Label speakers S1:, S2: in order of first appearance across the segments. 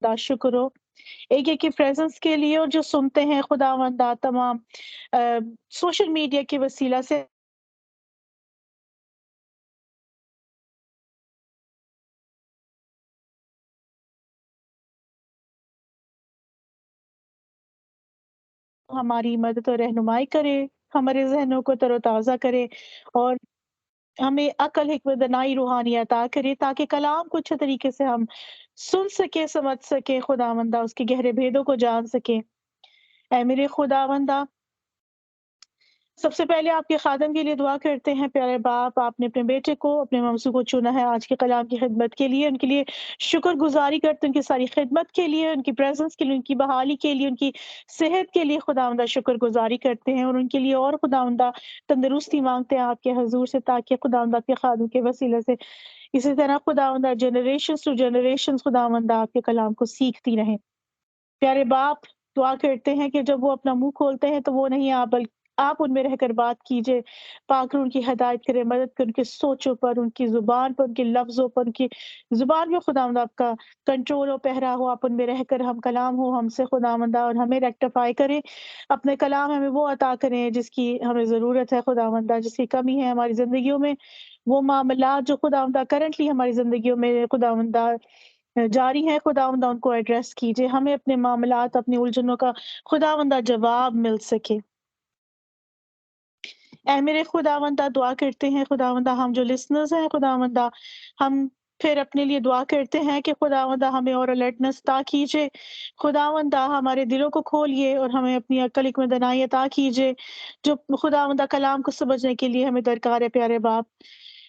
S1: खुदा शुक्र हो एक एक की प्रेजेंस के लिए, और जो सुनते हैं खुदावंदा तमाम सोशल मीडिया के वसीला से हमारी मदद और रहनुमाई करे, हमारे ज़हनों को तरोताज़ा करे और हमें अक्ल, हिकमत, दानाई, रूहानी अता करे, ताकि कलाम को अच्छे तरीके से हम सुन सकें, समझ सकें खुदावंदा, उसके गहरे भेदों को जान सकें। ऐ मेरे खुदावंदा, सबसे पहले आपके खादम के लिए दुआ करते हैं। प्यारे बाप, आपने अपने बेटे को, अपने ममसू को चुना है आज के कलाम की खिदमत के लिए। उनके लिए शुक्रगुज़ारी करते हैं, उनकी सारी खिदमत के लिए, उनकी प्रेज़ेंस के लिए, उनकी बहाली के लिए, उनकी सेहत के लिए खुदावंदा शुक्रगुज़ारी करते हैं, और उनके लिए और खुदावंदा तंदुरुस्ती माँगते हैं आपके हज़ूर से, ताकि खुदावंदा आपके खादम के वसीले से इसी तरह खुदावंदा जनरेशंस टू जनरेशंस खुदावंदा आपके कलाम को सीखती रहें। प्यारे बाप, दुआ करते हैं कि जब वो अपना मुँह खोलते हैं तो वो नहीं आप, बल्कि आप उनमें रहकर बात कीजिए। पाक रूह उनकी हिदायत करें, मदद करें, उनकी सोचों पर, उनकी ज़ुबान पर, उनके लफ्ज़ों पर, उनकी ज़ुबान में खुदावंद आपका कंट्रोल हो, पहरा हो। आप उनमें रहकर हम कलाम हो हमसे खुदावंदा, और हमें रेक्टिफ़ाई करें। अपने कलाम हमें वो अता करें जिसकी हमें ज़रूरत है खुदावंदा, जिसकी कमी है हमारी ज़िंदगियों में। वो मामलात जो खुदावंदा करंटली हमारी ज़िंदगियों में खुदावंदा जारी है, खुदावंदा उनको एड्रेस कीजिए। हमें अपने मामलात, अपनी उलझनों का खुदावंदा जवाब मिल सके। ऐ मेरे खुदावंदा, दुआ करते हैं खुदावंदा, हम जो लिसनर्स हैं खुदावंदा, हम फिर अपने लिए दुआ करते हैं कि खुदावंदा हमें और अलर्टनेस अता कीजिए। खुदावंदा हमारे दिलों को खोलिए और हमें अपनी अक्ल, हिकमत, दानाई अता कीजिए, जो खुदावंदा कलाम को समझने के लिए हमें दरकार है प्यारे बाप।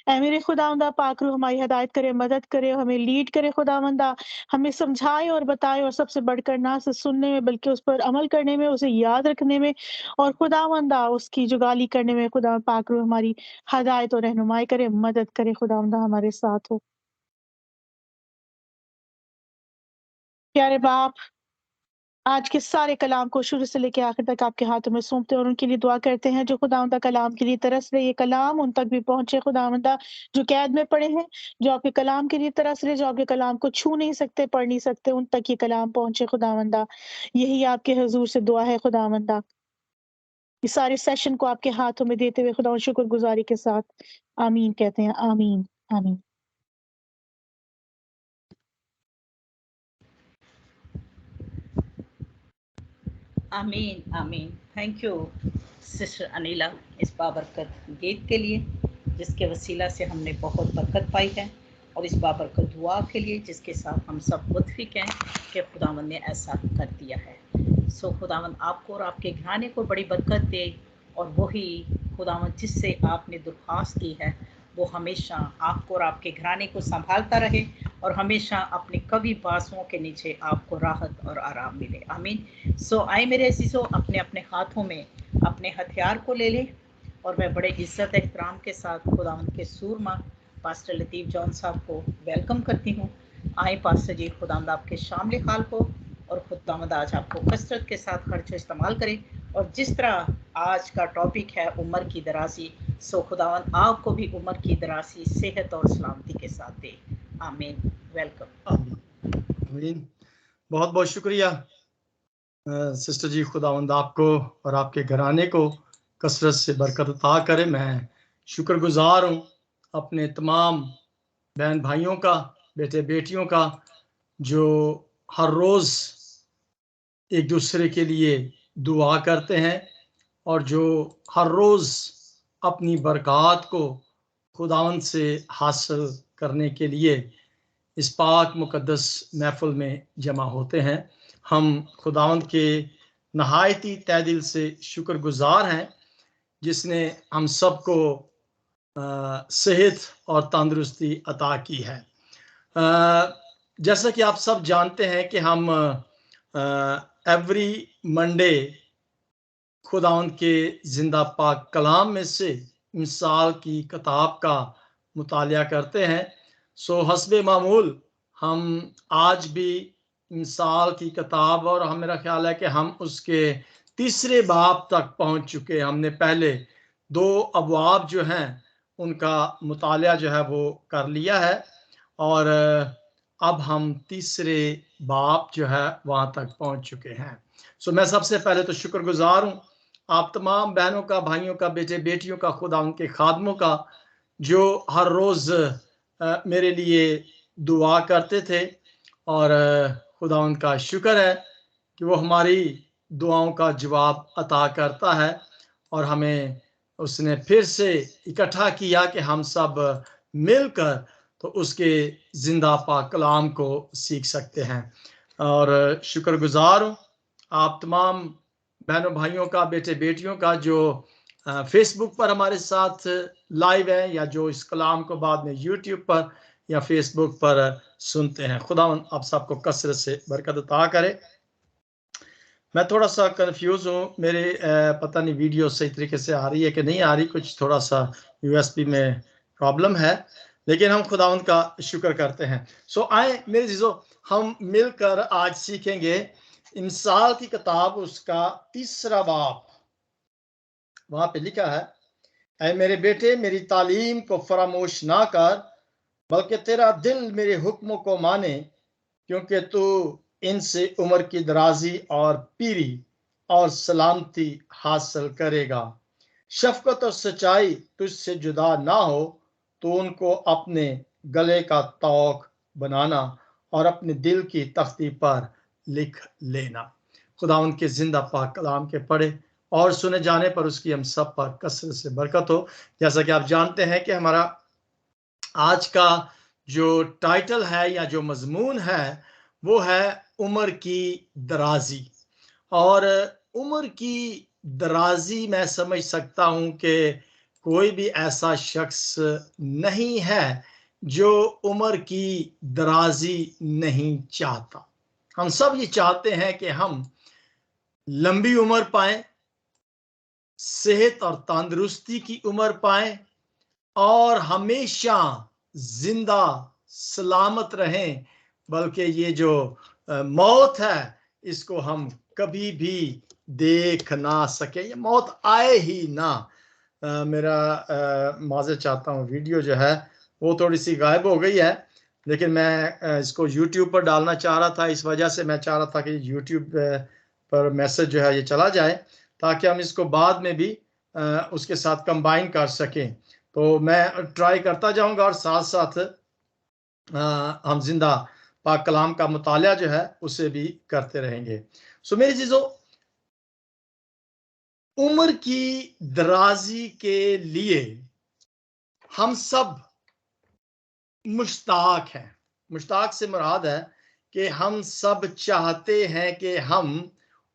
S1: ऐ मेरे खुदावंदा, पाक रूह हमारी हिदायत करे, मदद करे, हमें लीड करे खुदावंदा, हमें समझाए और बताए, और सबसे बढ़कर ना सिर्फ सुनने में बल्कि उस पर अमल करने में, उसे याद रखने में, और खुदावंदा उसकी जुगाली करने में खुदा पाक रूह हमारी हिदायत और रहनुमाई करे, मदद करे, खुदावंदा हमारे साथ हो। प्यारे बाप, आज के सारे कलाम को शुरू से लेके आखिर तक आपके हाथों में सौंपते हैं, और उनके लिए दुआ करते हैं जो खुदावंदा कलाम के लिए तरस रहे, ये कलाम उन तक भी पहुंचे खुदावंदा, जो कैद में पड़े हैं, जो आपके कलाम के लिए तरस रहे, जो आपके कलाम को छू नहीं सकते, पढ़ नहीं सकते, उन तक ये कलाम पहुंचे खुदावंदा। यही आपके हजूर से दुआ है खुदावंदा। इस सारे सेशन को आपके हाथों में देते हुए खुदा शुक्रगुजारी के साथ आमीन कहते हैं। आमीन, आमीन।
S2: आमीन आमीन। थैंक यू सिस्टर अनिला इस बाबरकत गीत के लिए, जिसके वसीला से हमने बहुत बरकत पाई है, और इस बाबरकत दुआ के लिए जिसके साथ हम सब मुतफिक हैं कि खुदावंद ने ऐसा कर दिया है। सो खुदावंद आपको और आपके घराने को बड़ी बरकत दे, और वही खुदावंद जिससे आपने दरख्वास्त की है वो हमेशा आपको और आपके घराने को संभालता रहे, और हमेशा अपने कवि बाजुओं के नीचे आपको राहत और आराम मिले। आमीन। सो आए मेरे अजीजों, अपने अपने हाथों में अपने हथियार को ले लें, और मैं बड़े इज्जत एहतराम के साथ खुदावंद के सूरमा पास्टर लतीफ़ जॉन साहब को वेलकम करती हूँ। आए पास्टर जी, खुदावंद आपके शामिल हाल हो, और खुदावंद आज आपको कसरत के साथ खर्च इस्तेमाल करें, और जिस तरह आज का टॉपिक है उम्र की दराजी, सो खुदावंद आपको भी उम्र की दराजी सेहत और सलामती के साथ दे। आमीन। वेलकम।
S3: आमीन। बहुत बहुत शुक्रिया सिस्टर जी, खुदावंद आपको और आपके घराने को कसरत से बरकत अता करे। मैं शुक्रगुजार हूँ अपने तमाम बहन भाइयों का, बेटे बेटियों का, जो हर रोज़ एक दूसरे के लिए दुआ करते हैं, और जो हर रोज़ अपनी बरक़ात को खुदावंद से हासिल करने के लिए इस पाक मुक़द्दस महफ़िल में जमा होते हैं। हम खुदावंद के नहायती तहे दिल से शुक्रगुजार हैं, जिसने हम सबको सेहत और तंदुरुस्ती अता की है। जैसा कि आप सब जानते हैं कि हम एवरी मंडे खुदावंद के जिंदा पाक कलाम में से मिसाल की किताब का मुतालिया करते हैं। सो हस्बे मामूल हम आज भी मिसाल की किताब, और मेरा ख्याल है कि हम उसके तीसरे बाब तक पहुंच चुके हैं। हमने पहले 2 अबवाब जो हैं उनका मुतालिया जो है वो कर लिया है, और अब हम तीसरे बाप जो है वहां तक पहुंच चुके हैं। सो मैं सबसे पहले तो शुक्रगुजार हूं आप तमाम बहनों का, भाइयों का, बेटे बेटियों का, खुदा उनके खादमों का, जो हर रोज मेरे लिए दुआ करते थे। और खुदा उनका शुक्र है कि वो हमारी दुआओं का जवाब अता करता है और हमें उसने फिर से इकट्ठा किया कि हम सब मिलकर तो उसके जिंदा पाक कलाम को सीख सकते हैं। और शुक्रगुजार हूँ आप तमाम बहनों भाइयों का, बेटे बेटियों का, जो फेसबुक पर हमारे साथ लाइव है या जो इस कलाम को बाद में यूट्यूब पर या फेसबुक पर सुनते हैं। खुदा आप सबको कसरत से बरकत अता करे। मैं थोड़ा सा कंफ्यूज हूँ, मेरे पता नहीं वीडियो सही तरीके से आ रही है कि नहीं आ रही, कुछ थोड़ा सा यूएसबी में प्रॉब्लम है, लेकिन हम खुदावंद का शुक्र करते हैं। सो आए मेरे जीजो, हम मिलकर आज सीखेंगे इमसाल की किताब उसका 3 बाब। वहां पे लिखा है, ऐ मेरे बेटे मेरी तालीम को फरामोश ना कर, बल्कि तेरा दिल मेरे हुक्मों को माने, क्योंकि तू इनसे उम्र की दराजी और पीरी और सलामती हासिल करेगा। शफकत और सच्चाई तुझसे जुदा ना हो, तो उनको अपने गले का तौक बनाना और अपने दिल की तख्ती पर लिख लेना। खुदा उनके जिंदा पाक कलाम के पढ़े और सुने जाने पर उसकी हम सब पर कसरत से बरकत हो। जैसा कि आप जानते हैं कि हमारा आज का जो टाइटल है या जो मजमून है वो है उम्र की दराजी। और उम्र की दराजी मैं समझ सकता हूं कि कोई भी ऐसा शख्स नहीं है जो उम्र की दराजी नहीं चाहता। हम सब ये चाहते हैं कि हम लंबी उम्र पाएं, सेहत और तंदुरुस्ती की उम्र पाएं और हमेशा जिंदा सलामत रहें, बल्कि ये जो मौत है इसको हम कभी भी देख ना सके, ये मौत आए ही ना। मेरा माजर चाहता हूँ, वीडियो जो है वो थोड़ी सी गायब हो गई है, लेकिन मैं इसको YouTube पर डालना चाह रहा था। इस वजह से मैं चाह रहा था कि YouTube पर मैसेज जो है ये चला जाए, ताकि हम इसको बाद में भी उसके साथ कंबाइन कर सकें। तो मैं ट्राई करता जाऊंगा और साथ साथ हम जिंदा पाक कलाम का मुतालिया जो है उसे भी करते रहेंगे। सो मेरी चीजों, उम्र की दराजी के लिए हम सब मुश्ताक हैं। मुश्ताक से मुराद है कि हम सब चाहते हैं कि हम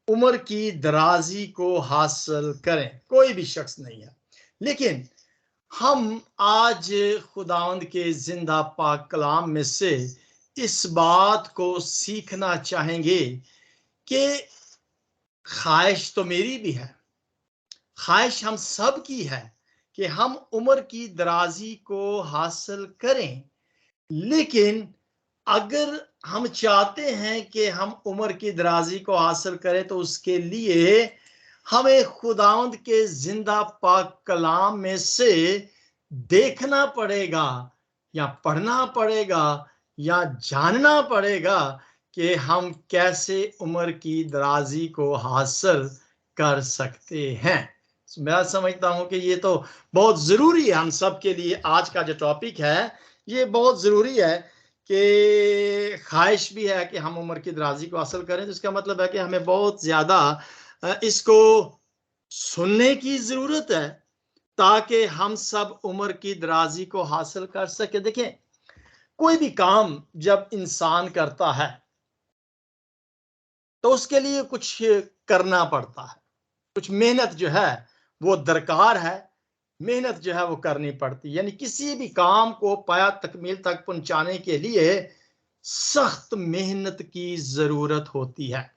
S3: उम्र की दराजी को हासिल करें, कोई भी शख्स नहीं है। लेकिन हम आज खुदावंद के जिंदा पाक कलाम में से इस बात को सीखना चाहेंगे कि ख्वाहिश तो मेरी भी है, ख्वाहिश हम सब की है कि हम उम्र की दराजी को हासिल करें। लेकिन अगर हम चाहते हैं कि हम उम्र की दराजी को हासिल करें तो उसके लिए हमें खुदावंद के जिंदा पाक कलाम में से देखना पड़ेगा या पढ़ना पड़ेगा या जानना पड़ेगा कि हम कैसे उम्र की दराजी को हासिल कर सकते हैं। मैं समझता हूं कि ये तो बहुत जरूरी है हम सब के लिए। आज का जो टॉपिक है ये बहुत जरूरी है कि ख्वाहिश भी है कि हम उम्र की दराजी को हासिल करें, तो इसका मतलब है कि हमें बहुत ज्यादा इसको सुनने की जरूरत है ताकि हम सब उम्र की दराजी को हासिल कर सके। देखें, कोई भी काम जब इंसान करता है तो उसके लिए कुछ करना पड़ता है, कुछ मेहनत जो है वो दरकार है, मेहनत जो है वो करनी पड़ती है। यानी किसी भी काम को पाया तकमील तक पहुंचाने के लिए सख्त मेहनत की जरूरत होती है।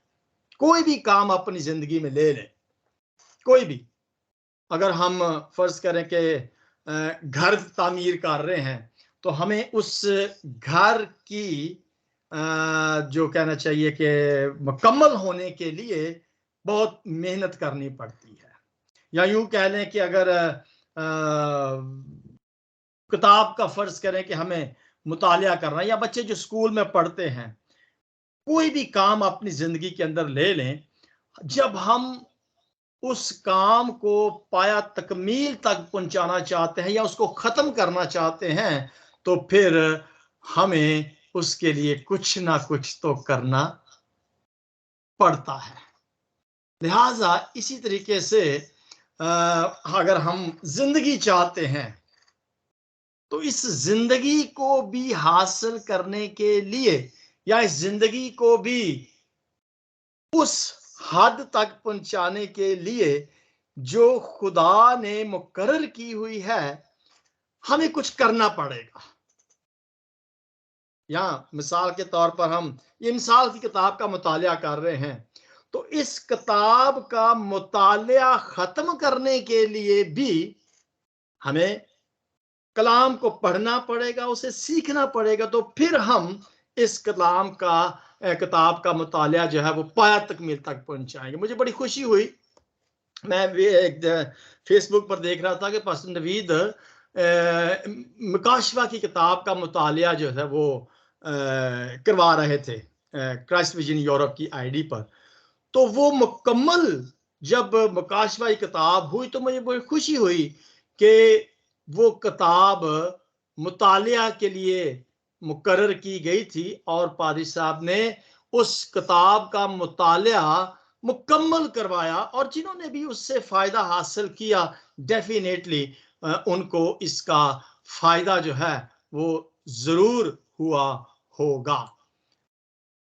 S3: कोई भी काम अपनी जिंदगी में ले लें, कोई भी, अगर हम फर्ज करें कि घर तामीर कर रहे हैं तो हमें उस घर की जो कहना चाहिए कि मुकम्मल होने के लिए बहुत मेहनत करनी पड़ती है। या यूं कह लें कि अगर किताब का फर्ज करें कि हमें मुतालिया करना, या बच्चे जो स्कूल में पढ़ते हैं कोई भी काम अपनी जिंदगी के अंदर ले लें, जब हम उस काम को पाया तकमील तक पहुंचाना चाहते हैं या उसको खत्म करना चाहते हैं, तो फिर हमें उसके लिए कुछ ना कुछ तो करना पड़ता है। लिहाजा इसी तरीके से अगर हम जिंदगी चाहते हैं तो इस जिंदगी को भी हासिल करने के लिए या इस जिंदगी को भी उस हद तक पहुंचाने के लिए जो खुदा ने मुकर्रर की हुई है, हमें कुछ करना पड़ेगा। यहाँ मिसाल के तौर पर हम ये मिसाल की किताब का मुतालिया कर रहे हैं, तो इस किताब का मुतालिया खत्म करने के लिए भी हमें कलाम को पढ़ना पड़ेगा, उसे सीखना पड़ेगा, तो फिर हम इस किताब का मुतालिया जो है वो पाया तकमील तक पहुंचाएंगे। मुझे बड़ी खुशी हुई, मैं एक फेसबुक पर देख रहा था कि पास्टर नवीद मुकाशवा की किताब का मुतालिया जो है वो करवा रहे थे क्राइस्ट विजन यूरोप की आईडी पर। तो वो मुकम्मल जब मुकाशवा की किताब हुई तो मुझे बड़ी खुशी हुई कि वो किताब मुतालिया के लिए मुकर्रर की गई थी और पादरी साहब ने उस किताब का मुतालिया मुकम्मल करवाया, और जिन्होंने भी उससे फायदा हासिल किया डेफिनेटली उनको इसका फायदा जो है वो जरूर हुआ होगा।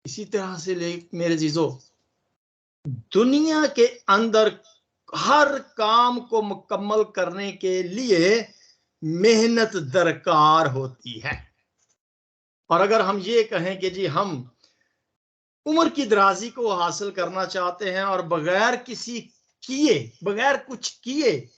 S3: इसी तरह से मेरे जीजो, दुनिया के अंदर हर काम को मुकम्मल करने के लिए मेहनत दरकार होती है। और अगर हम ये कहें कि जी हम उम्र की दराजी को हासिल करना चाहते हैं और बगैर कुछ किए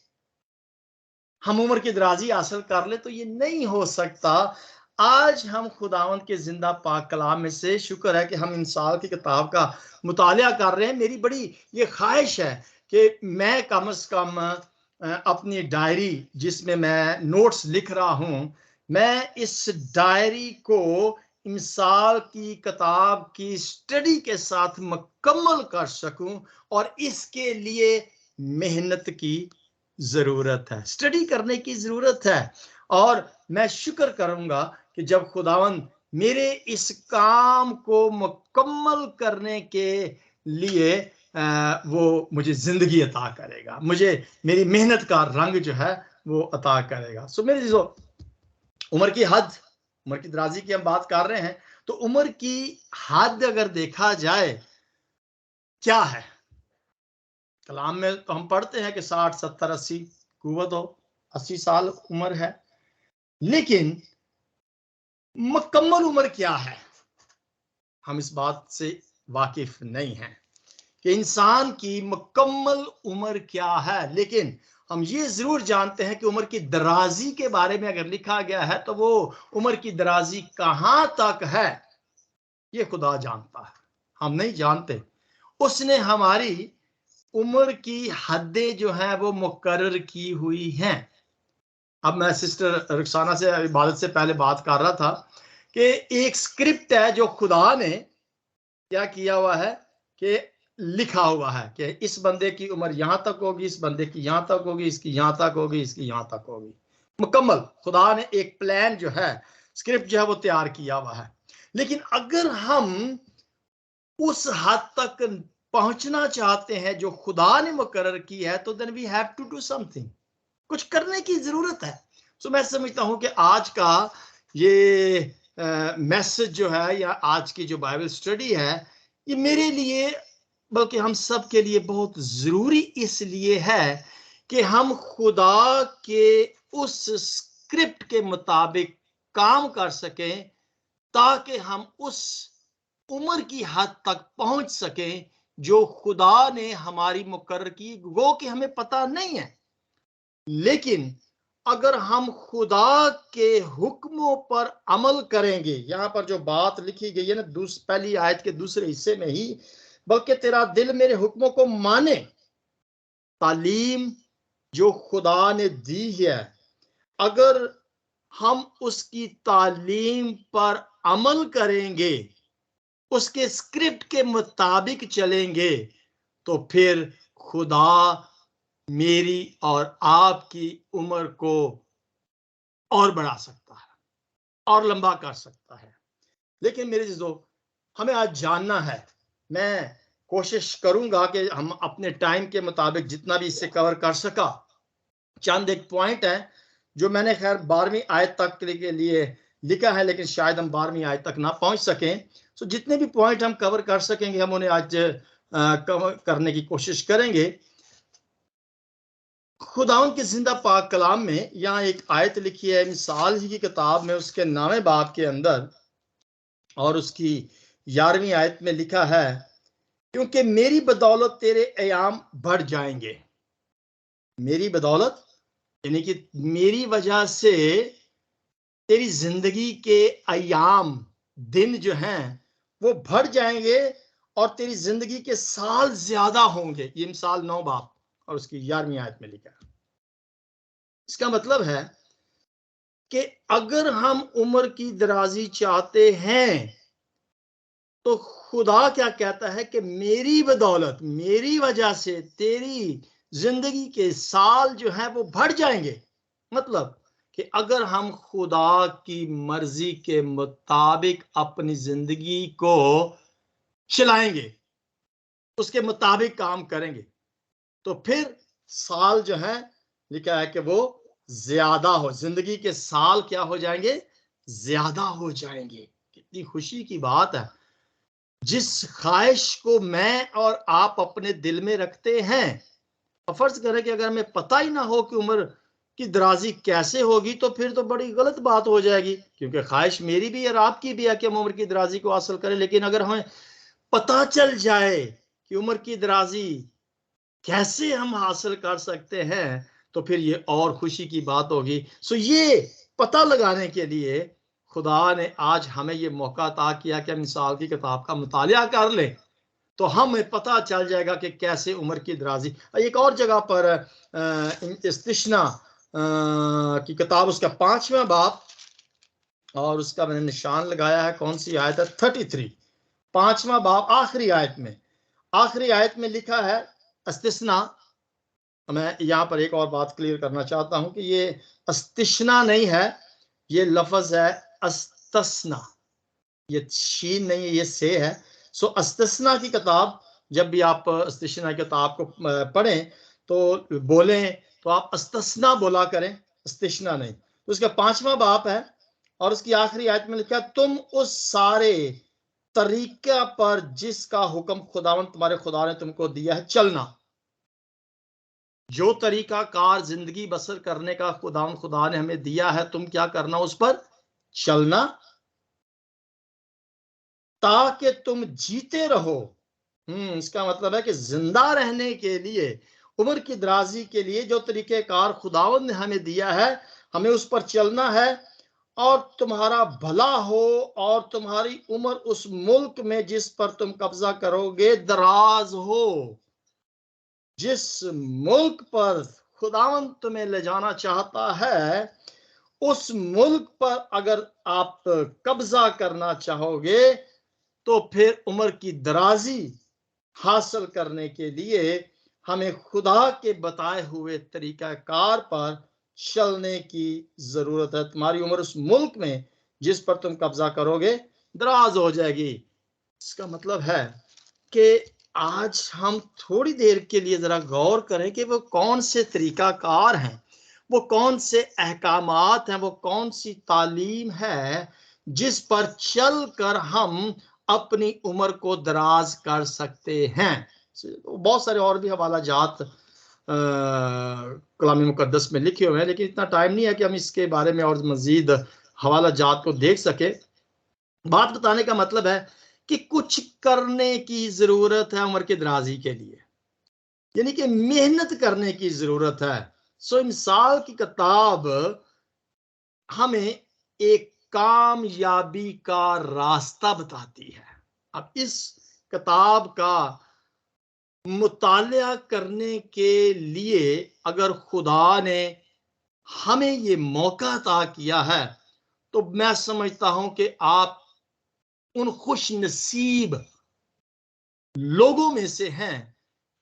S3: हम उम्र की दराजी हासिल कर ले, तो ये नहीं हो सकता। आज हम खुदावंद के जिंदा पाक कलाम में से शुक्र है कि हम इंसाल की किताब का मुतालिया कर रहे हैं। मेरी बड़ी ये ख्वाहिश है कि मैं कम से कम अपनी डायरी जिसमें मैं नोट्स लिख रहा हूं, मैं इस डायरी को इंसाल की किताब की स्टडी के साथ मुकम्मल कर सकूं, और इसके लिए मेहनत की जरूरत है, स्टडी करने की जरूरत है। और मैं शुक्र करूंगा कि जब खुदावंद मेरे इस काम को मुकम्मल करने के लिए वो मुझे जिंदगी अता करेगा, मुझे मेरी मेहनत का रंग जो है वो अता करेगा। सो मेरे जो उम्र की हद, उम्र की दराजी की हम बात कर रहे हैं, तो उम्र की हद अगर देखा जाए क्या है, कलाम में तो हम पढ़ते हैं कि 60, 70, 80 कुव्वत हो, 80 साल उम्र है, लेकिन मुकम्मल उम्र क्या है हम इस बात से वाकिफ नहीं हैं कि इंसान की मुकम्मल उम्र क्या है। लेकिन हम ये जरूर जानते हैं कि उम्र की दराजी के बारे में अगर लिखा गया है तो वो उम्र की दराजी कहां तक है ये खुदा जानता है, हम नहीं जानते। उसने हमारी उम्र की हदें जो है वो मुकर्रर की हुई हैं। अब मैं सिस्टर रुखसाना से इबादत से पहले बात कर रहा था कि एक स्क्रिप्ट है जो खुदा ने क्या किया हुआ है कि लिखा हुआ है कि इस बंदे की उम्र यहां तक होगी, इस बंदे की यहां तक होगी, इसकी यहां तक होगी, इसकी यहां तक होगी। मुकम्मल खुदा ने एक प्लान जो है, स्क्रिप्ट जो है वो तैयार किया हुआ है। लेकिन अगर हम उस हद तक पहुंचना चाहते हैं जो खुदा ने मुकर्रर की है, तो then we have to do something, कुछ करने की जरूरत है। सो मैं समझता हूं कि आज का ये मैसेज जो है या आज की जो बाइबल स्टडी है, ये मेरे लिए बल्कि हम सब के लिए बहुत जरूरी इसलिए है कि हम खुदा के उस स्क्रिप्ट के मुताबिक काम कर सकें, ताकि हम उस उम्र की हद तक पहुंच सकें जो खुदा ने हमारी मुकर्रर की। वो कि हमें पता नहीं है, लेकिन अगर हम खुदा के हुक्मों पर अमल करेंगे, यहां पर जो बात लिखी गई है ना पहली आयत के दूसरे हिस्से में ही, बल्कि तेरा दिल मेरे हुक्मों को माने, तालीम जो खुदा ने दी है, अगर हम उसकी तालीम पर अमल करेंगे उसके स्क्रिप्ट के मुताबिक चलेंगे तो फिर खुदा मेरी और आपकी उम्र को और बढ़ा सकता है और लंबा कर सकता है। लेकिन मेरे दोस्तों, हमें आज जानना है, मैं कोशिश करूंगा कि हम अपने टाइम के मुताबिक जितना भी इससे कवर कर सका। चंद एक पॉइंट है जो मैंने खैर 12वीं आयत तक के लिए लिखा है, लेकिन शायद हम 12वीं आयत तक ना पहुंच सकें। तो जितने भी पॉइंट हम कवर कर सकेंगे हम उन्हें आज कवर करने की कोशिश करेंगे। खुदावंद के जिंदा पाक कलाम में यहाँ एक आयत लिखी है मिसाल ही की किताब में, उसके 9वें बाब के अंदर, और उसकी 11वीं आयत में लिखा है, क्योंकि मेरी बदौलत तेरे अयाम बढ़ जाएंगे। मेरी बदौलत यानी कि मेरी वजह से तेरी जिंदगी के अयाम, दिन जो हैं वो बढ़ जाएंगे और तेरी जिंदगी के साल ज्यादा होंगे। ये मिसाल 9 बाब और उसकी 11वीं आयत में लिखा है। इसका मतलब है कि अगर हम उम्र की दराजी चाहते हैं तो खुदा क्या कहता है कि मेरी बदौलत, मेरी वजह से तेरी जिंदगी के साल जो है वो बढ़ जाएंगे। मतलब कि अगर हम खुदा की मर्जी के मुताबिक अपनी जिंदगी को चलाएंगे, उसके मुताबिक काम करेंगे, तो फिर साल जो है लिखा है कि वो ज्यादा हो, जिंदगी के साल क्या हो जाएंगे, ज्यादा हो जाएंगे। कितनी खुशी की बात है। जिस ख्वाहिश को मैं और आप अपने दिल में रखते हैं, फर्ज करें कि अगर हमें पता ही ना हो कि उम्र की दराजी कैसे होगी तो फिर तो बड़ी गलत बात हो जाएगी, क्योंकि ख्वाहिश मेरी भी और आपकी भी है कि हम उम्र की दराजी को हासिल करें। लेकिन अगर हमें पता चल जाए कि उम्र की दराजी कैसे हम हासिल कर सकते हैं तो फिर ये और खुशी की बात होगी। सो ये पता लगाने के लिए खुदा ने आज हमें ये मौका अता किया कि हम मिसाल की किताब का मुतालिया कर लें, तो हमें पता चल जाएगा कि कैसे उम्र की दराजी। एक और जगह पर इस्तिश्ना की किताब, उसका 5वां बाब, और उसका मैंने निशान लगाया है, कौन सी आयत है, 33, 5वां बाब, आखिरी आयत में लिखा है इस्तिश्ना। मैं यहाँ पर एक और बात क्लियर करना चाहता हूं कि ये इस्तिश्ना नहीं है, ये लफ्ज है अस्तस्ना, ये शीन नहीं है, ये से है। सो अस्तस्ना की किताब, जब भी आप इस्तिश्ना की किताब को पढ़ें तो बोलें तो आप अस्तस्ना बोला करें, इस्तिश्ना नहीं। तो उसका 5वां बाब है और उसकी आखिरी आयत में लिखा, तुम उस सारे तरीका पर जिसका हुक्म खुदावंद तुम्हारे खुदा ने तुमको दिया है चलना। जो तरीका कार जिंदगी बसर करने का खुदा ने हमें दिया है, तुम क्या करना, उस पर चलना, ताकि तुम जीते रहो। इसका मतलब है कि जिंदा रहने के लिए, उम्र की दराजी के लिए जो तरीकेकार खुदावंद ने हमें दिया है, हमें उस पर चलना है, और तुम्हारा भला हो और तुम्हारी उम्र उस मुल्क में जिस पर तुम कब्जा करोगे दराज हो। जिस मुल्क पर खुदावंद तुम्हें ले जाना चाहता है, उस मुल्क पर अगर आप कब्जा करना चाहोगे तो फिर उम्र की दराजी हासिल करने के लिए हमें खुदा के बताए हुए तरीकाकार पर चलने की जरूरत है। तुम्हारी उम्र उस मुल्क में जिस पर तुम कब्जा करोगे दराज हो जाएगी। इसका मतलब है कि आज हम थोड़ी देर के लिए जरा गौर करें कि वो कौन से तरीकाकार हैं, वो कौन से अहकामात हैं, वो कौन सी तालीम है जिस पर चल कर हम अपनी उम्र को दराज कर सकते हैं। बहुत सारे और भी हवाला जात कलाम मुकद्दस में लिखे हुए हैं, लेकिन इतना टाइम नहीं है कि हम इसके बारे में और मजीद हवाला जात को देख सके। बात बताने का मतलब है कि कुछ करने की जरूरत है उम्र की दराजी के लिए, यानी कि मेहनत करने की जरूरत है। सो मिसाल की किताब हमें एक कामयाबी का रास्ता बताती है। अब इस किताब का मुतालिया करने के लिए अगर खुदा ने हमें ये मौका अता किया है, तो मैं समझता हूं कि आप उन खुश नसीब लोगों में से हैं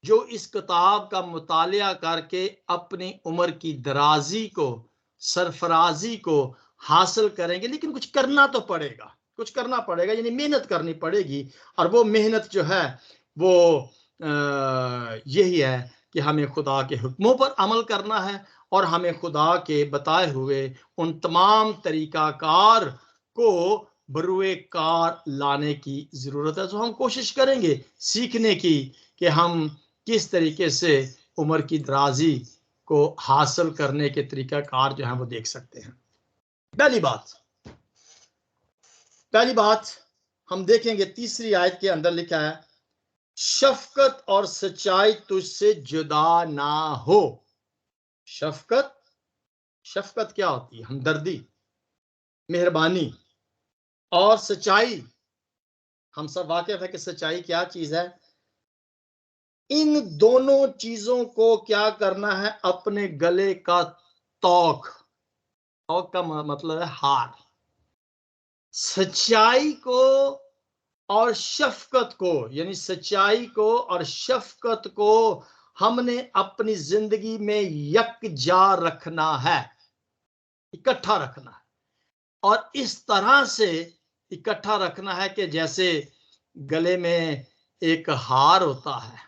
S3: जो इस किताब का मुतालिया करके अपनी उम्र की दराजी को, सरफराजी को हासिल करेंगे। लेकिन कुछ करना तो पड़ेगा, कुछ करना पड़ेगा, यानी मेहनत करनी पड़ेगी। और वो मेहनत जो है वो यही है कि हमें खुदा के हुक्मों पर अमल करना है और हमें खुदा के बताए हुए उन तमाम तरीकाकार को बरुए कार लाने की ज़रूरत है। तो हम कोशिश करेंगे सीखने की कि हम किस तरीके से उम्र की दराजी को हासिल करने के तरीकाकार जो है वो देख सकते हैं। पहली बात हम देखेंगे, तीसरी आयत के अंदर लिखा है, शफकत और सच्चाई तुझसे जुदा ना हो। शफकत क्या होती है? हमदर्दी, मेहरबानी। और सच्चाई, हम सब वाकिफ है कि सच्चाई क्या चीज है। इन दोनों चीजों को क्या करना है? अपने गले का तौक का मतलब है हार। सच्चाई को और शफकत को, यानी सच्चाई को और शफकत को हमने अपनी जिंदगी में यकजा रखना है, इकट्ठा रखना है। और इस तरह से इकट्ठा रखना है कि जैसे गले में एक हार होता है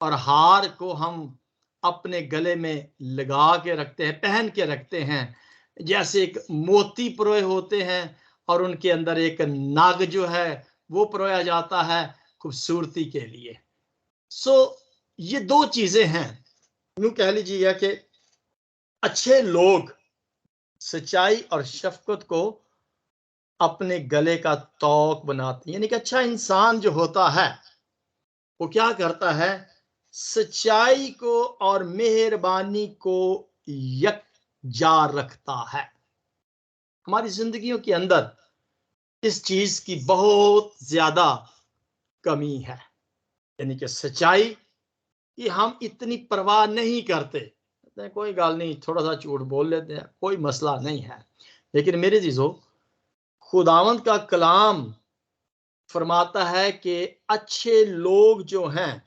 S3: और हार को हम अपने गले में लगा के रखते हैं, पहन के रखते हैं। जैसे एक मोती परोए होते हैं और उनके अंदर एक नाग जो है वो परोया जाता है खूबसूरती के लिए। ये दो चीजें हैं। यूं कह लीजिएगा कि अच्छे लोग सच्चाई और शफकत को अपने गले का तौक बनाते हैं। यानी कि अच्छा इंसान जो होता है वो क्या करता है? सच्चाई को और मेहरबानी को यकजा रखता है। हमारी जिंदगियों के अंदर इस चीज की बहुत ज्यादा कमी है, यानी कि सच्चाई की हम इतनी परवाह नहीं करते। कोई गाल नहीं, थोड़ा सा झूठ बोल लेते हैं, कोई मसला नहीं है। लेकिन मेरे जीजो, खुदावंद का कलाम फरमाता है कि अच्छे लोग जो हैं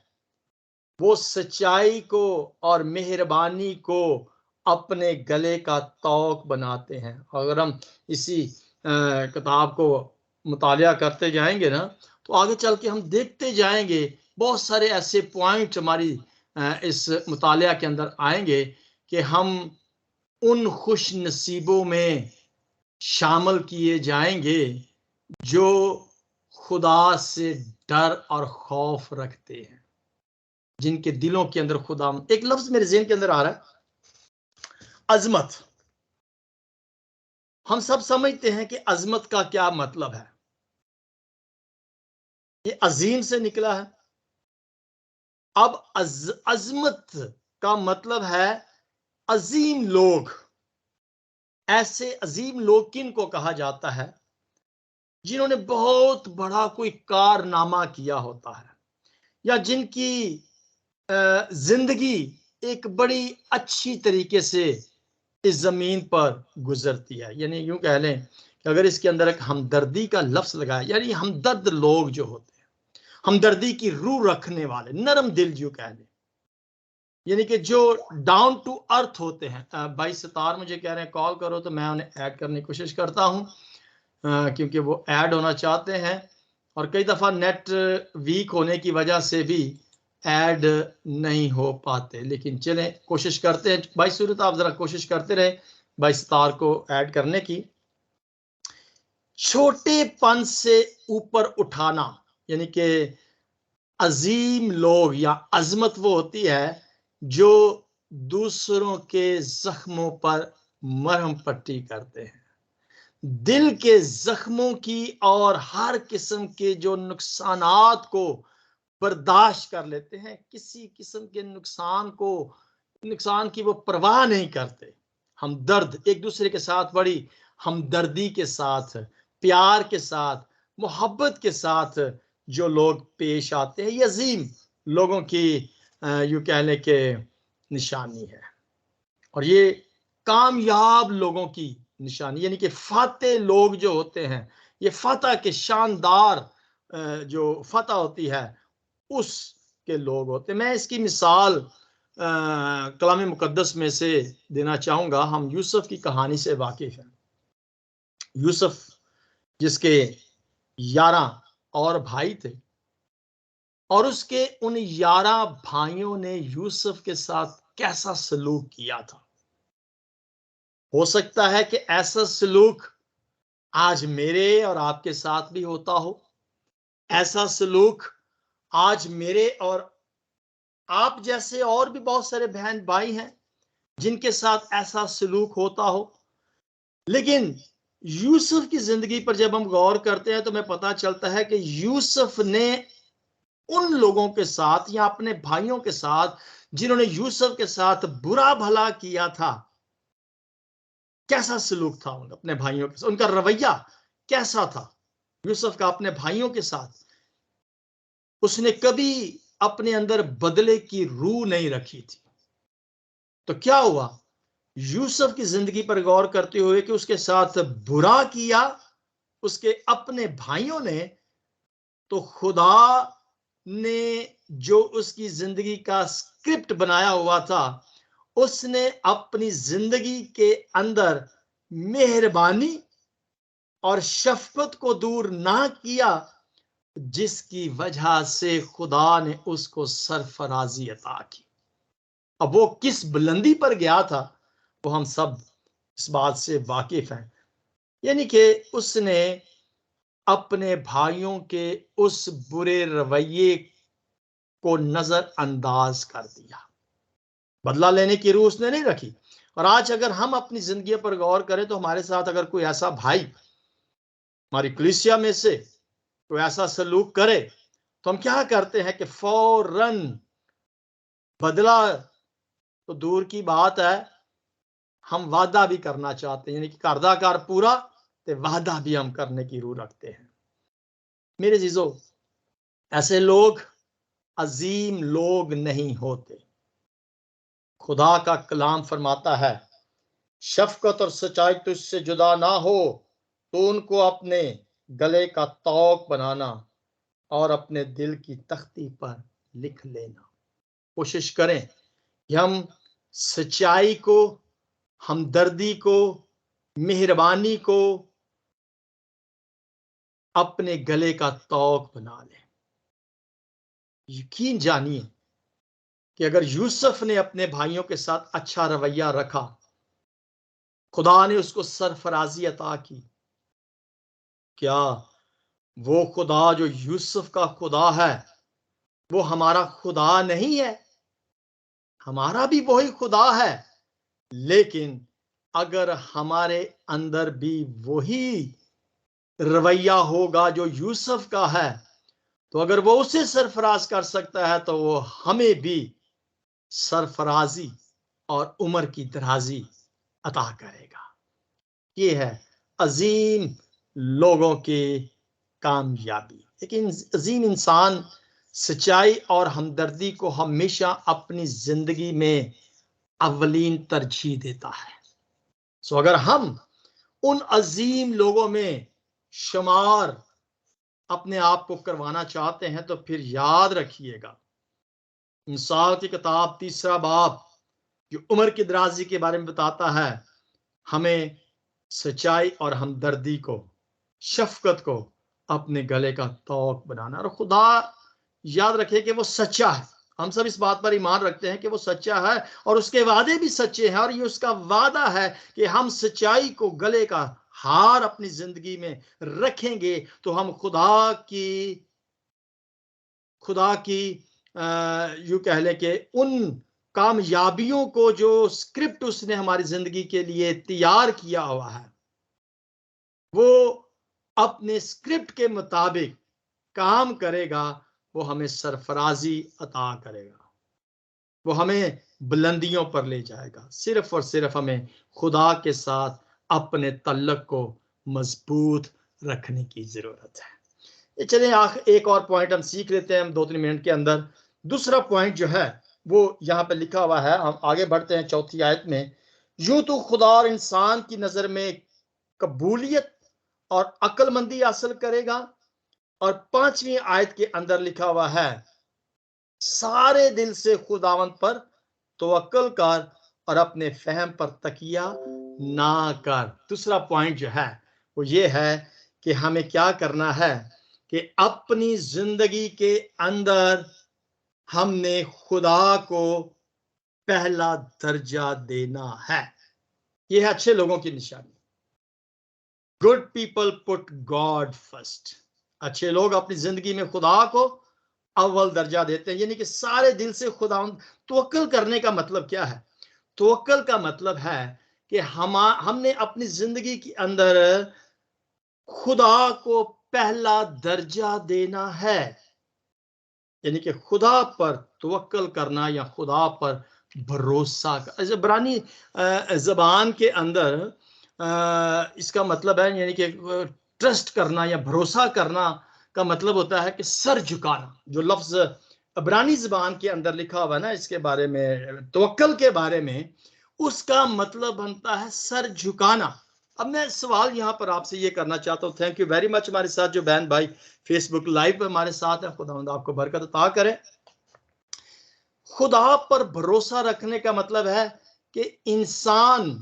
S3: वो सच्चाई को और मेहरबानी को अपने गले का तौक बनाते हैं। अगर हम इसी किताब को मुतालिया करते जाएंगे ना, तो आगे चल के हम देखते जाएंगे बहुत सारे ऐसे पॉइंट हमारी इस मुतालिया के अंदर आएंगे कि हम उन खुश नसीबों में शामिल किए जाएंगे जो खुदा से डर और खौफ रखते हैं, जिनके दिलों के अंदर खुदा। एक लफ्ज मेरे ज़हन के अंदर आ रहा है, अजमत। हम सब समझते हैं कि अजमत का क्या मतलब है। ये अजीम से निकला है। अब अजमत का मतलब है अजीम लोग। ऐसे अजीम लोग किन को कहा जाता है? जिन्होंने बहुत बड़ा कोई कारनामा किया होता है, या जिनकी जिंदगी एक बड़ी अच्छी तरीके से इस जमीन पर गुजरती है। यानी यूं कह लें कि अगर इसके अंदर एक हमदर्दी का लफ्ज लगाया, यानी हमदर्द लोग जो होते हैं, हमदर्दी की रूह रखने वाले, नरम दिल जो कह लें, यानी कि जो डाउन टू अर्थ होते हैं। भाई सितार मुझे कह रहे हैं कॉल करो, तो मैं उन्हें ऐड करने की कोशिश करता हूं क्योंकि वो ऐड होना चाहते हैं। और कई दफ़ा नेट वीक होने की वजह से भी ऐड नहीं हो पाते, लेकिन चलें कोशिश करते हैं। भाई सूरत, आप ज़रा कोशिश करते रहे भाई सितार को ऐड करने की। छोटेपन से ऊपर उठाना, यानी कि अजीम लोग या अजमत वो होती है जो दूसरों के जख्मों पर मरहम पट्टी करते हैं, दिल के जख्मों की और हर किस्म के जो नुकसानात को बर्दाश्त कर लेते हैं। किसी किस्म के नुकसान की वो परवाह नहीं करते। हमदर्द, एक दूसरे के साथ बड़ी हमदर्दी के साथ, प्यार के साथ, मोहब्बत के साथ जो लोग पेश आते हैं, ये अजीम लोगों की यूं कह लें कि निशानी है। और ये कामयाब लोगों की निशानी, यानी कि फाते लोग जो होते हैं, ये फतह के शानदार जो फतह होती है उसके लोग होते। मैं इसकी मिसाल कलाम मुकद्दस में से देना चाहूँगा। हम यूसुफ की कहानी से वाकिफ हैं। यूसुफ जिसके 11 और भाई थे, और उसके उन 11 भाइयों ने यूसुफ के साथ कैसा सलूक किया था। हो सकता है कि ऐसा सलूक आज मेरे और आपके साथ भी होता हो। ऐसा सलूक आज मेरे और आप जैसे और भी बहुत सारे बहन भाई हैं जिनके साथ ऐसा सलूक होता हो। लेकिन यूसुफ की जिंदगी पर जब हम गौर करते हैं तो हमें पता चलता है कि यूसुफ ने उन लोगों के साथ या अपने भाइयों के साथ जिन्होंने यूसुफ के साथ बुरा भला किया था, कैसा सलूक था अपने भाइयों के साथ, उनका रवैया कैसा था यूसुफ का अपने भाइयों के साथ। उसने कभी अपने अंदर बदले की रूह नहीं रखी थी। तो क्या हुआ, यूसुफ की जिंदगी पर गौर करते हुए कि उसके साथ बुरा किया उसके अपने भाइयों ने, तो खुदा ने जो उसकी जिंदगी का स्क्रिप्ट बनाया हुआ था, उसने अपनी जिंदगी के अंदर मेहरबानी और शफकत को दूर ना किया, जिसकी वजह से खुदा ने उसको सरफराजी अता की। अब वो किस बुलंदी पर गया था वो हम सब इस बात से वाकिफ हैं। यानी कि उसने अपने भाइयों के उस बुरे रवैये को नजरअंदाज कर दिया। बदला लेने की रूह उसने नहीं रखी। और आज अगर हम अपनी जिंदगी पर गौर करें तो हमारे साथ अगर कोई ऐसा भाई हमारी कलीसिया में से कोई ऐसा सलूक करे तो हम क्या करते हैं कि फौरन बदला तो दूर की बात है, हम वादा भी करना चाहते हैं, यानी कि करदाकार पूरा ते वादा भी हम करने की रूह रखते हैं। मेरे जीजो, ऐसे लोग अजीम लोग नहीं होते। खुदा का कलाम फरमाता है, शफकत और सच्चाई तुझसे जुदा ना हो तो उनको अपने गले का तौक बनाना और अपने दिल की तख्ती पर लिख लेना। कोशिश करें कि हम सच्चाई को, हमदर्दी को, मेहरबानी को अपने गले का तौक बना लें। यकीन जानिए कि अगर यूसुफ ने अपने भाइयों के साथ अच्छा रवैया रखा, खुदा ने उसको सरफराजी अता की। क्या वो खुदा जो यूसुफ का खुदा है वो हमारा खुदा नहीं है? हमारा भी वही खुदा है, लेकिन अगर हमारे अंदर भी वही रवैया होगा जो यूसुफ का है, तो अगर वो उसे सरफराज कर सकता है तो वो हमें भी सरफराजी और उम्र की दराजी अता करेगा। ये है अजीम लोगों की कामयाबी। लेकिन अजीम इंसान सच्चाई और हमदर्दी को हमेशा अपनी जिंदगी में अव्वलीन तरजीह देता है। सो अगर हम उन अजीम लोगों में शुमार अपने आप को करवाना चाहते हैं तो फिर याद रखिएगा, इंसाफ की किताब 3 बाब जो उम्र की दराजी के बारे में बताता है, हमें सच्चाई और हमदर्दी को, शफकत को अपने गले का तौक बनाना। और खुदा याद रखे कि वो सच्चा है। हम सब इस बात पर ईमान रखते हैं कि वो सच्चा है और उसके वादे भी सच्चे हैं। और ये उसका वादा है कि हम सच्चाई को गले का हार अपनी जिंदगी में रखेंगे तो हम खुदा की यूं कह लें कि उन कामयाबियों को जो स्क्रिप्ट उसने हमारी जिंदगी के लिए तैयार किया हुआ है, वो अपने स्क्रिप्ट के मुताबिक काम करेगा। वो हमें सरफराजी अता करेगा, वो हमें बुलंदियों पर ले जाएगा। सिर्फ और सिर्फ हमें खुदा के साथ अपने तल्लक को मजबूत रखने की जरूरत है। ये चलिए एक और पॉइंट हम सीख लेते हैं हम 2-3 मिनट के अंदर। दूसरा पॉइंट जो है वो यहाँ पे लिखा हुआ है, हम आगे बढ़ते हैं 4थी आयत में। यूं तो खुदा और इंसान की नजर में कबूलियत और अक्लमंदी हासिल करेगा। और 5वीं आयत के अंदर लिखा हुआ है, सारे दिल से खुदावंद पर तवक्कुल कर और अपने फहम पर तकिया ना कर। दूसरा पॉइंट जो है वो ये है कि हमें क्या करना है कि अपनी जिंदगी के अंदर हमने खुदा को पहला दर्जा देना है। यह है अच्छे लोगों की निशानी। Good people put God first. अच्छे लोग अपनी जिंदगी में खुदा को अव्वल दर्जा देते हैं, यानी कि सारे दिल से खुदा। तवक्कुल करने का मतलब क्या है? तवक्कुल का मतलब है कि हमने अपनी जिंदगी के अंदर खुदा को पहला दर्जा देना है, यानी कि खुदा पर तवक्कुल करना या खुदा पर भरोसा। इब्रानी ज़बान के अंदर इसका मतलब है, यानी कि ट्रस्ट करना या भरोसा करना का मतलब होता है कि सर झुकाना। जो लफ्ज इब्रानी ज़बान के अंदर लिखा हुआ है ना, इसके बारे में, तवक्कुल के बारे में, उसका मतलब बनता है सर झुकाना। अब मैं सवाल यहाँ पर आपसे ये करना चाहता हूँ। थैंक यू वेरी मच हमारे साथ जो बहन भाई फेसबुक लाइव पे हमारे साथ है, खुदावंद आपको बरकत अता करे। खुदा पर भरोसा रखने का मतलब है कि इंसान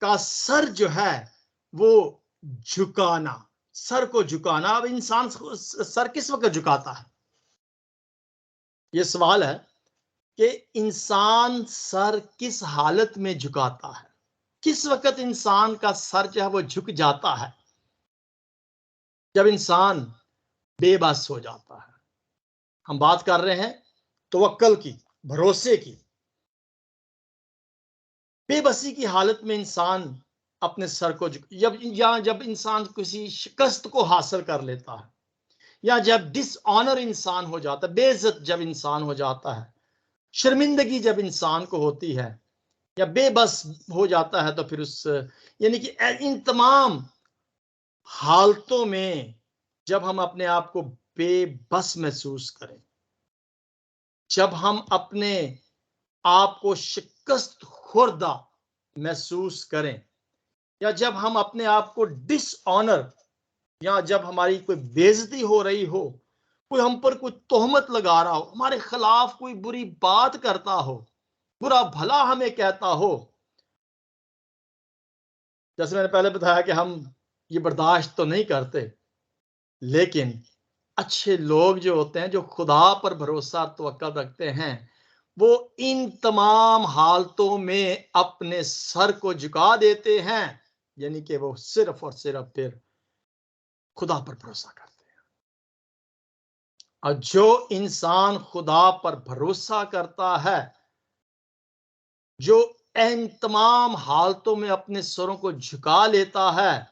S3: का सर जो है वो झुकाना, सर को झुकाना। अब इंसान सर किस वक्त झुकाता है? ये सवाल है कि इंसान सर किस हालत में झुकाता है, किस वक्त इंसान का सर जो है वो झुक जाता है? जब इंसान बेबस हो जाता है। हम बात कर रहे हैं तवक्कुल की, भरोसे की। बेबसी की हालत में इंसान अपने सर को जब इंसान किसी शिकस्त को हासिल कर लेता है, या जब डिसऑनर इंसान हो जाता है, बेइज्जत जब इंसान हो जाता है, शर्मिंदगी जब इंसान को होती है, या बेबस हो जाता है, तो फिर यानी कि इन तमाम हालतों में जब हम अपने आप को बेबस महसूस करें, जब हम अपने आप को शिकस्त खुर्दा महसूस करें, या जब हम अपने आप को डिसऑनर, या जब हमारी कोई बेइज्जती हो रही हो, कोई हम पर कोई तोहमत लगा रहा हो, हमारे खिलाफ कोई बुरी बात करता हो, बुरा भला हमें कहता हो, जैसे मैंने पहले बताया कि हम ये बर्दाश्त तो नहीं करते, लेकिन अच्छे लोग जो होते हैं, जो खुदा पर भरोसा तवक्कुल रखते हैं, वो इन तमाम हालतों में अपने सर को झुका देते हैं, यानी कि वो सिर्फ और सिर्फ फिर खुदा पर भरोसा करते हैं। और जो इंसान खुदा पर भरोसा करता है, जो इन तमाम हालतों में अपने सरों को झुका लेता है,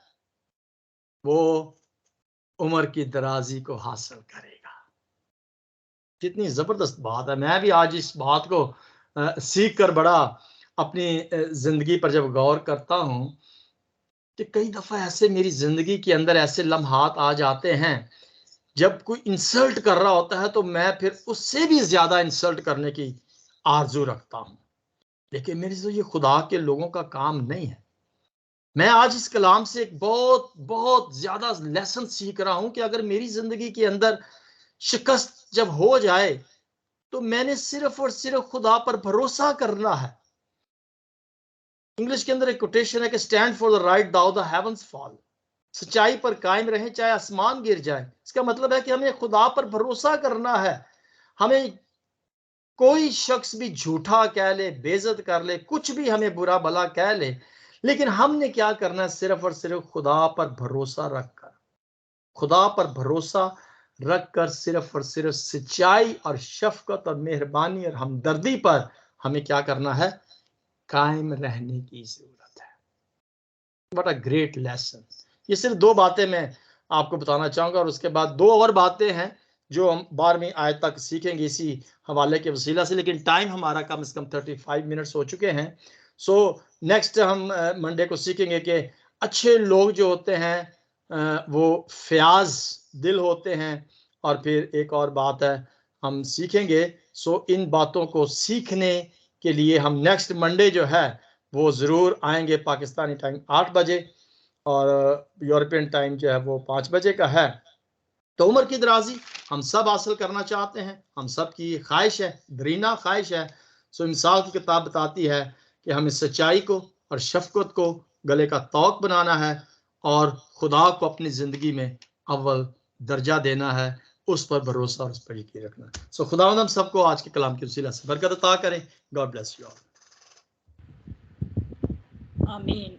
S3: वो उम्र की दराजी को हासिल करेगा। कितनी जबरदस्त बात है। मैं भी आज इस बात को सीख कर बड़ा अपनी जिंदगी पर जब गौर करता हूं, कि कई दफा ऐसे मेरी जिंदगी के अंदर ऐसे लम्हात आ जाते हैं जब कोई इंसल्ट कर रहा होता है, तो मैं फिर उससे भी ज्यादा इंसल्ट करने की आरजू रखता हूं। लेकिन मेरे से ये खुदा के लोगों का काम नहीं है। मैं आज इस कलाम से एक बहुत बहुत ज्यादा लेसन सीख रहा हूं कि अगर मेरी जिंदगी के अंदर शिकस्त जब हो जाए, तो मैंने सिर्फ और सिर्फ खुदा पर भरोसा करना है। इंग्लिश के अंदर एक कोटेशन है कि stand for the right though the heavens fall. सच्चाई पर कायम रहे चाहे आसमान गिर जाए। इसका मतलब है कि हमें खुदा पर भरोसा करना है। हमें कोई शख्स भी झूठा कह ले, बेइज्जत कर ले, कुछ भी हमें बुरा भला कह ले, लेकिन हमने क्या करना है? सिर्फ और सिर्फ खुदा पर भरोसा रखकर, खुदा पर भरोसा रखकर सिर्फ और सिर्फ सच्चाई और शफकत और मेहरबानी और हमदर्दी पर हमें क्या करना है? कायम रहने की जरूरत है। What a great lesson. ये सिर्फ 2 बातें मैं आपको बताना चाहूंगा, और उसके बाद 2 और बातें हैं जो हम 12वीं आयत तक सीखेंगे इसी हवाले के वसीला से। लेकिन टाइम हमारा कम से कम 35 मिनट्स हो चुके हैं। सो नेक्स्ट हम मंडे को सीखेंगे कि अच्छे लोग जो होते हैं वो फयाज दिल होते हैं। और फिर एक और बात है हम सीखेंगे। सो इन बातों को सीखने के लिए हम नेक्स्ट मंडे जो है वो ज़रूर आएंगे पाकिस्तानी टाइम 8 बजे। और यूरोपियन टाइम जो है वो 5 बजे का है। तो उम्र की दराजी हम सब हासिल करना चाहते हैं, हम सब की ख्वाहिश है, दरीना ख्वाहिश है। सो मिसाल की किताब बताती है कि हमें सच्चाई को और शफकत को गले का तौक बनाना है और खुदा को अपनी ज़िंदगी में अव्वल दर्जा देना है, उस पर भरोसा और उस पर यकीन रखना है। सो खुदावंद हम सबको आज के कलाम की वसीला से बरकत अता करें। God bless you all.
S2: आमीन।